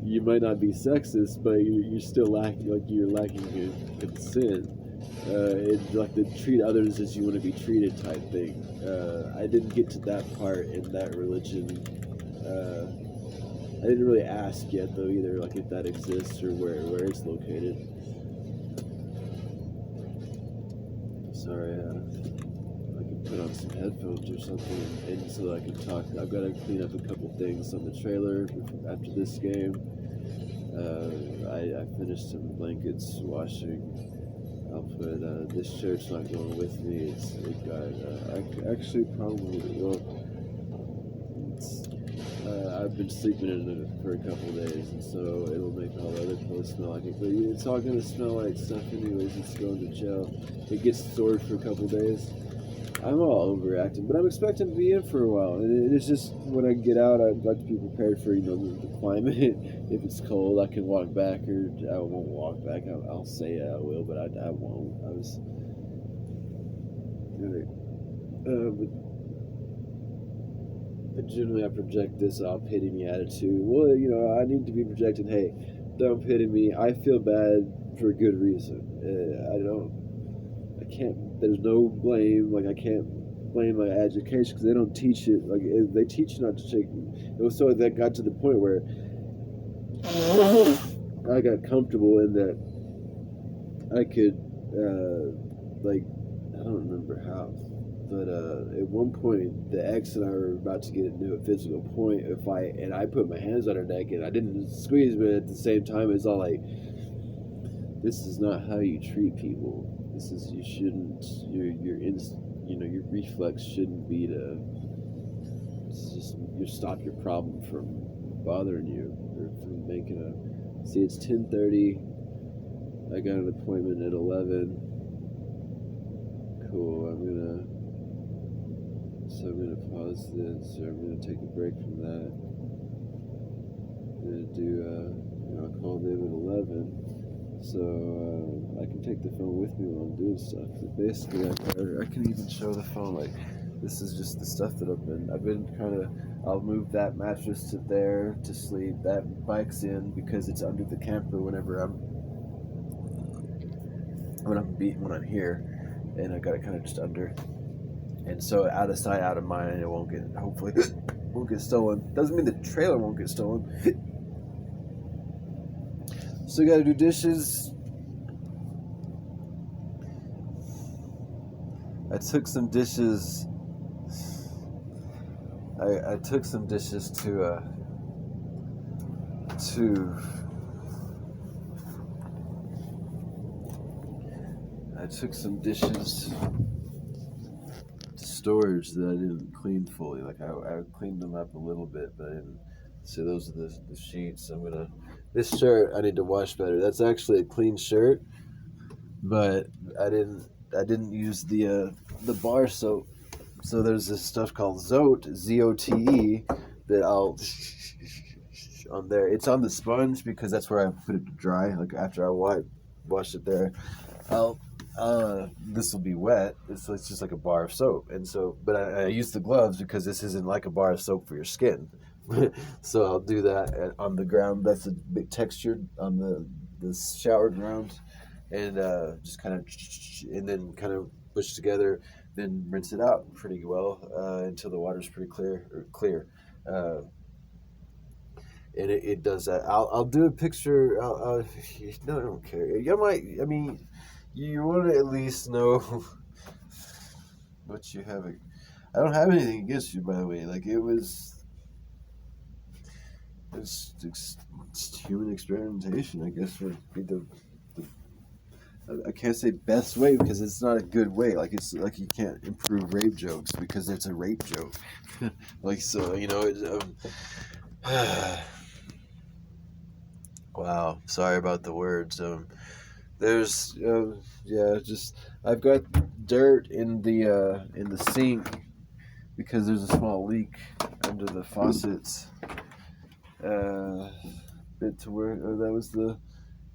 you might not be sexist, but you're still lacking, like, you're lacking consent. It's like the treat others as you want to be treated type thing. I didn't get to that part in that religion. I didn't really ask yet, though, either, like, if that exists or where it's located. Sorry, I can put on some headphones or something, and so that I can talk. I've got to clean up a couple things on the trailer after this game. I finished some blankets washing. I'll put this shirt's not going with me. It got actually probably, well, I've been sleeping in it for a couple of days, and so it'll make all the other clothes smell like it. But it's all gonna smell like stuff anyways. It's going to jail. It gets stored for a couple of days. I'm all overacting, but I'm expecting to be in for a while. And it's just, when I get out, I'd like to be prepared for, the climate. If it's cold, I can walk back, or I won't walk back. I'll say I will, but I won't. But generally I project this "pity me" attitude. Well, I need to be projecting, hey, don't pity me. I feel bad for a good reason. There's no blame. Like, I can't blame my education, because they don't teach it. Like, they teach you not to take. So that got to the point where I got comfortable in that I could, like, I don't remember how, but at one point the ex and I were about to get into a physical point. And I put my hands on her neck, and I didn't squeeze, but at the same time it's all like, this is not how you treat people. You shouldn't. Your reflex shouldn't be to stop your problem from bothering you, or from making a. See, it's 10:30. I got an appointment at 11. Cool. I'm gonna pause this, or I'm gonna take a break from that. I'm gonna do. I'll call them at 11. So I can take the phone with me while I'm doing stuff. But basically, I can even show the phone. Like, this is just the stuff that I've been kind of. I'll move that mattress to there to sleep. That bike's in because it's under the camper when I'm here, and I got it kind of just under. And so out of sight, out of mind, it won't get. Hopefully, won't get stolen. Doesn't mean the trailer won't get stolen. Still gotta do dishes. I took some dishes. I took some dishes to I took some dishes to storage that I didn't clean fully. Like I cleaned them up a little bit, but I didn't. So those are the sheets. This shirt I need to wash better. That's actually a clean shirt, but I didn't use the bar soap. So there's this stuff called Zote, Zote, that I'll on there. It's on the sponge because that's where I put it to dry. Like after I wash it there, I'll this will be wet. It's just like a bar of soap, and so but I use the gloves because this isn't like a bar of soap for your skin. So I'll do that on the ground. That's a bit textured on the shower ground, and just kind of and then kind of push together. Then rinse it out pretty well until the water's pretty clear. And it does that. I'll do a picture. No, I don't care. You might. I mean, you want to at least know what you have. I don't have anything against you, by the way. Like it's human experimentation. I guess would be the I can't say best way because it's not a good way. Like it's like you can't improve rape jokes because it's a rape joke. Like so, wow. Sorry about the words. There's yeah, just I've got dirt in the sink because there's a small leak under the faucets. Bit to where that was the.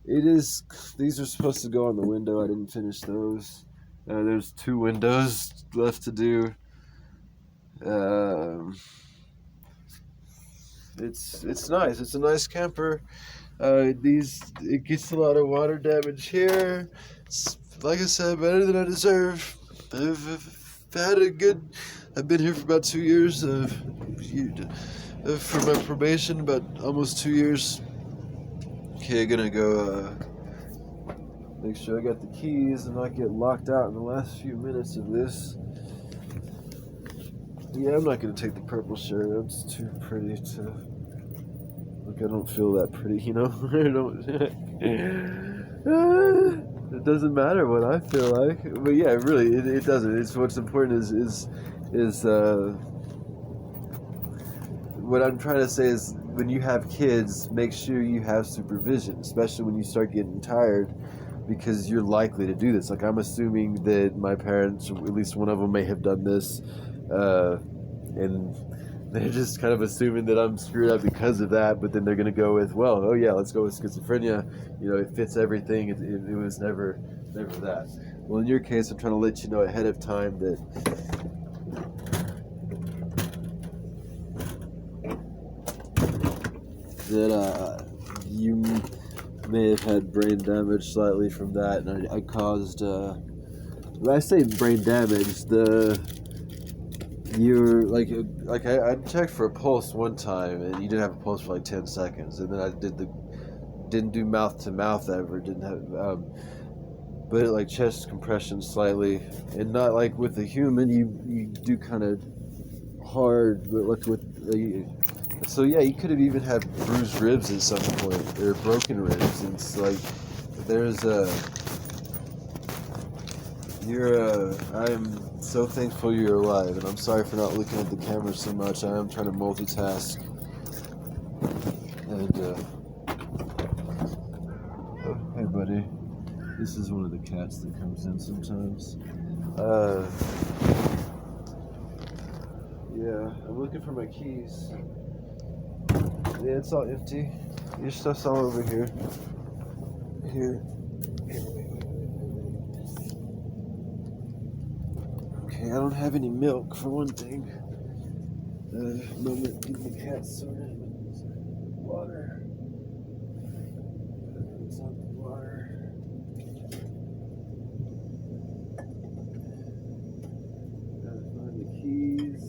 It is. These are supposed to go on the window. I didn't finish those. There's 2 windows left to do. It's nice. It's a nice camper. It gets a lot of water damage here. It's, like I said, better than I deserve. I've been here for about 2 years. For my probation, about almost 2 years. Okay, gonna go make sure I got the keys and not get locked out in the last few minutes of this. Yeah, I'm not gonna take the purple shirt. It's too pretty to look. I don't feel that pretty, I don't. It doesn't matter what I feel like, but yeah, really, it doesn't. It's what's important is what I'm trying to say is when you have kids, make sure you have supervision, especially when you start getting tired, because you're likely to do this. Like I'm assuming that my parents, at least one of them, may have done this, and they're just kind of assuming that I'm screwed up because of that. But then they're gonna go with, well, oh yeah, let's go with schizophrenia. It fits everything. It was never that. Well, in your case, I'm trying to let you know ahead of time that. You may have had brain damage slightly from that, and I caused. When I say brain damage, you're like I checked for a pulse one time, and you didn't have a pulse for like 10 seconds, and then I didn't do mouth to mouth ever, didn't have, but like chest compression slightly, and not like with a human, you do kind of hard, but like with. So yeah, you could have even had bruised ribs at some point, or broken ribs. And it's like, I am so thankful you're alive, and I'm sorry for not looking at the camera so much. I am trying to multitask. And, oh, hey buddy. This is one of the cats that comes in sometimes. Yeah, I'm looking for my keys. Yeah, it's all empty. Your stuff's all over here. Here. Okay, I don't have any milk for one thing. Moment, get the cat sorted. Water. It's not the water. Gotta find the keys.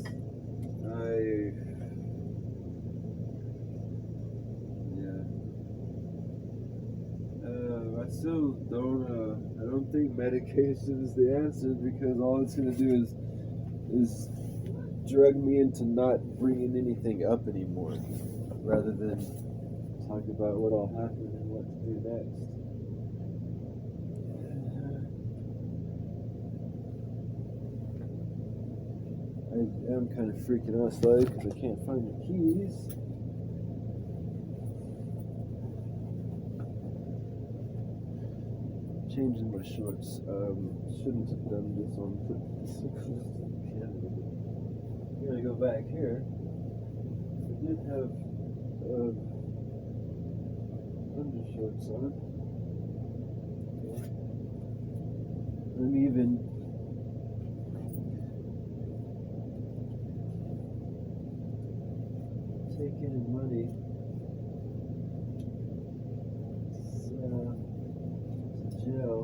I still don't. I don't think medication is the answer, because all it's gonna do is drug me into not bringing anything up anymore, rather than talk about what all happened and what to do next. I am kind of freaking out slightly because I can't find the keys. Changing my shorts. Shouldn't have done this one. Put this one. I'm gonna go back here. I did have undershorts on. Okay. I'm even taking in money. Jail,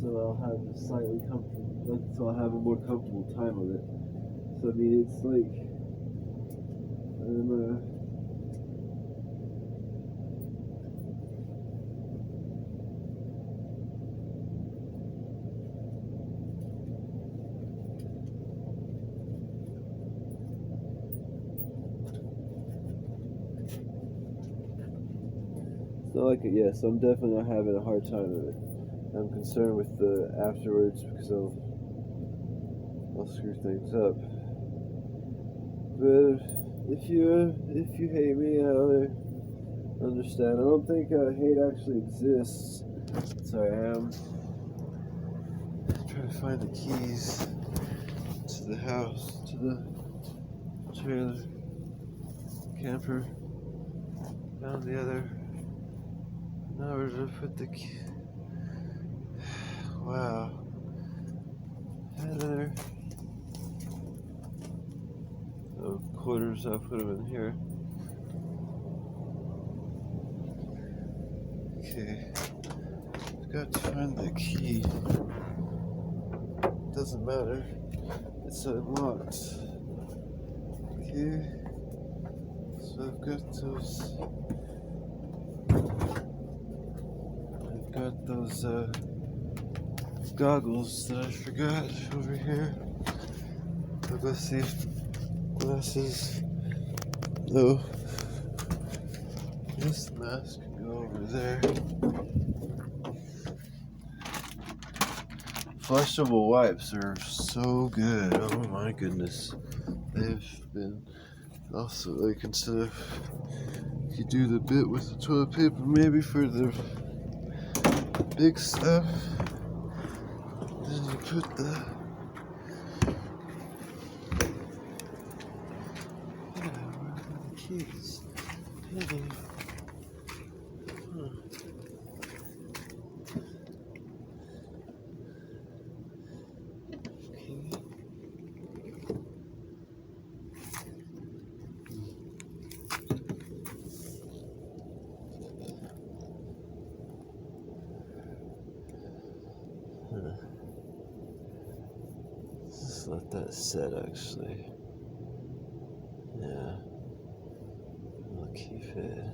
so I'll have a slightly comfortable, so I'll have a more comfortable time with it. So I mean, it's like it's not like it, yeah, so I'm definitely not having a hard time with it. I'm concerned with the afterwards because I'll screw things up. But if you hate me, I understand. I don't think hate actually exists. So I am trying to find the keys to the house, to the trailer, camper. Found the other. Now where to put the key? Wow. Heather. Oh, quarters, I'll put them in here. Okay. I've got to find the key. Doesn't matter. It's unlocked. Okay. So I've got those goggles that I forgot over here. I'll go see if glasses. No. This mask can go over there. Flushable wipes are so good. Oh my goodness. They've been also, like, instead of you do the bit with the toilet paper, maybe for the big stuff, then you put the keys. Just let that set, actually. Yeah. I'll keep it.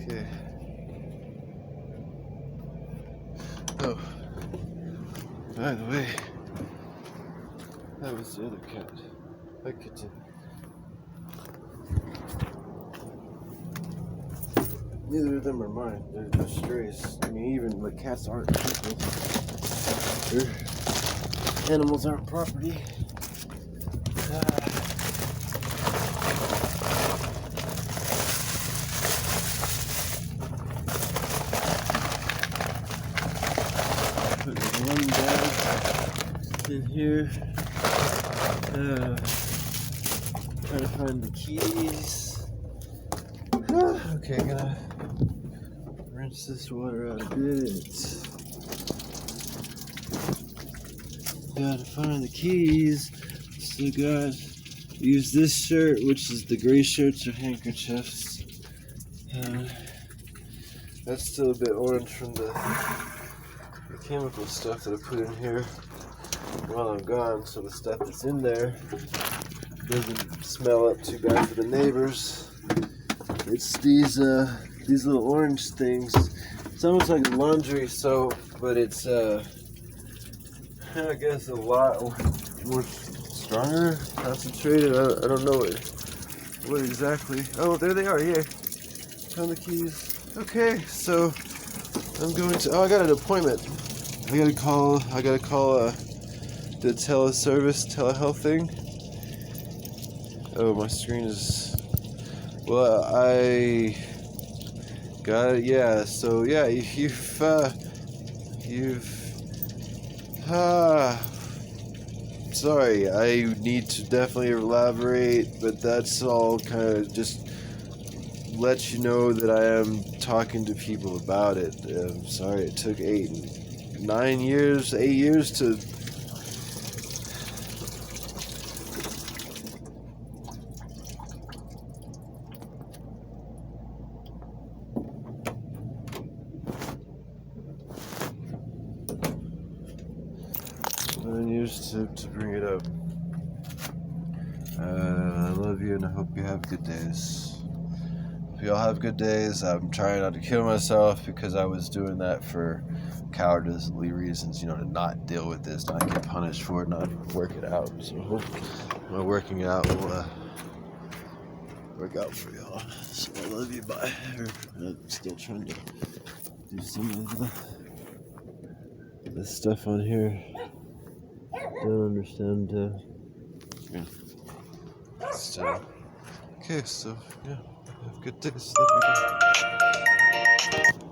Okay. Oh, by the way, that was the other cat. I could neither of them are mine. They're strays. I mean, even like cats aren't people. Animals aren't property. Put one bag in here. Trying to find the keys. Okay, gonna rinse this water out a bit. Gotta find the keys. Still got use this shirt, which is the gray shirts or handkerchiefs. That's still a bit orange from the chemical stuff that I put in here while I'm gone, so the stuff that's in there doesn't smell up too bad for the neighbors. It's these little orange things. It's almost like laundry soap, but it's I guess a lot more stronger, concentrated. I don't know what exactly. Oh, there they are. Yeah, found the keys. Okay, so I'm going to. Oh, I got an appointment. I gotta call the telehealth thing. Oh, my screen is. Well, I got it. Yeah. So yeah, you've sorry, I need to definitely elaborate, but that's all kind of just let you know that I am talking to people about it. I'm sorry it took 8 years to. To bring it up. I love you and I hope you have good days. Hope you all have good days. I'm trying not to kill myself because I was doing that for cowardly reasons, to not deal with this, not get punished for it, not work it out. So hope my working out will work out for y'all. So I love you, bye. I'm still trying to do some of this stuff on here. Don't understand. Yeah. So, okay, so yeah, have good days. Love you.